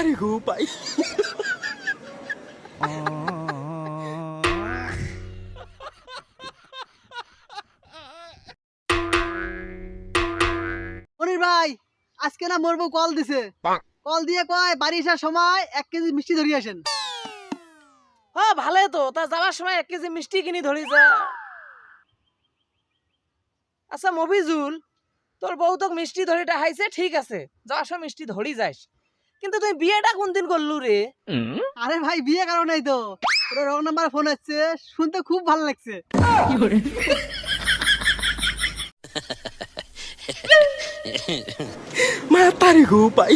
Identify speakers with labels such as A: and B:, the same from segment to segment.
A: Matarí gô, pai.
B: মনির ভাই আজকে না মোর বউ কল দিছে কল দিয়ে কয় বাড়ি আসার সময় 1 কেজি মিষ্টি ধরিয়ে আসেন।
C: হ্যাঁ ভালো তো, তা যাওয়ার সময় 1 কেজি মিষ্টি কিনি ধরি যা। আচ্ছা মফিজুল, তোর বউ তো মিষ্টি ধরি হাইছে, ঠিক আছে, যাওয়ার সময় মিষ্টি ধরি যাস, কিন্তু তুই বিয়েটা কোন দিন করলু রে?
B: আরে ভাই বিয়ে কারো নাই তো, তোর রং নাম্বার ফোন আসছে, শুনতে খুব ভালো লাগছে।
A: Matarí gô, pai.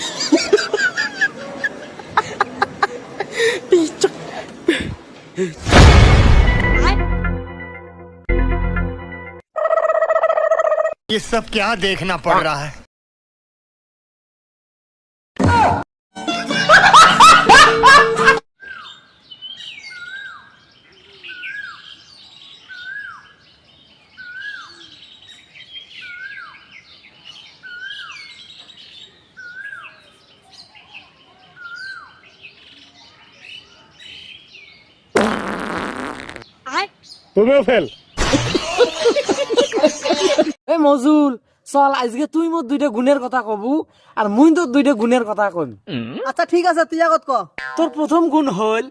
A: Pichak.
D: ये सब क्या देखना पड़ रहा है? तुम्हें फेल।
C: এ মজুল, চল আজকে তুই মোর 2টা গুণের কথা কবু আর মুই তোর 2টা গুণের কথা কম।
B: আচ্ছা ঠিক আছে, তুই আগত ক।
C: তোর প্রথম গুণ হল,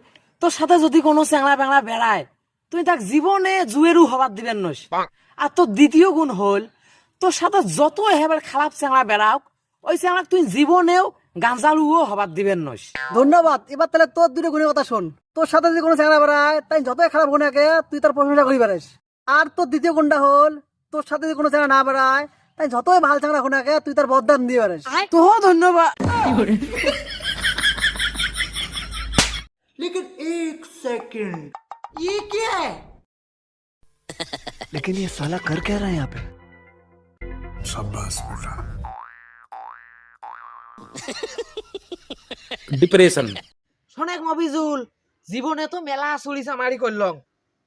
C: তোর সাথে যদি কোনো চ্যাংড়া প্যাংড়া বেড়ায় তুই তাক জীবনে জুয়েরও হবার দিবেন নস। আর তোর দ্বিতীয় গুণ হল, তোর সাথে যত হেবার খারাপ চ্যাংড়া বেড়াও ওই চ্যাংড়া তুই জীবনেও গাঁজালুও হবার দিবেন নস।
B: ধন্যবাদ। এবার তাহলে তোর দুটো গুণের কথা শোন। তোর সাথে যে কোনো চ্যাংড়া বেড়ায় তাই যতই খারাপ গুণাকে তুই তার প্রশংসা করি পারিস। আর তোর দ্বিতীয় গুণটা হল, তোর সাথে যে কোনো চ্যাংড়া না বেড়ায় তাই যতই ভাল চ্যাংড়া গুণাকে তুই তার বদনাম দিয়ে পারিস।
C: তো ধন্যবাদ।
E: लेकिन एक सेकंड, ये क्या है?
D: लेकिन ये साला कर क्या रहा है यहाँ पे?
A: Depression.
C: শোনেক মফিজুল, জীবনে তো মেলা চুরি চামারি করলং,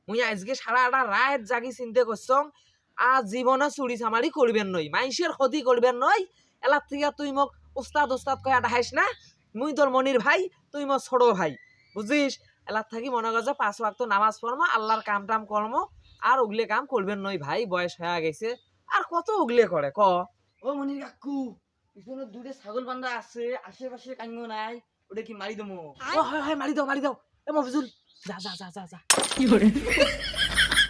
C: মুই আজকে সারাটা রাত জাগি চিন্তা করছং আর জীবনে চুরি চামারি করবেন নই, মানুষের ক্ষতি করবেন নই। এলার থেকে তুই মোক ওস্তাদ ওস্তাদ কয়া দেখাইস না। মুই তোর মনির ভাই, তুই মোর ছোট ভাই, বুঝিস? এলার থাকি মনে কর যে 5 ওয়াক্ত নামাজ পড়মো, আল্লাহর কাম টাম কর্ম, আর উগলে কাম করবেন নই ভাই, বয়স হয়ে গেছে। আর কত উগলে করে ক?
E: ও মনির কাকু, পিছনে দুটো ছাগল বান্ধা আছে, আশেপাশে কাঙ্গ নাই, ওটা কি মারি দেবো?
C: ও হয় হয়, মারি দাও মারি দাও। এ মফিজুল, যা যা যা যা যা।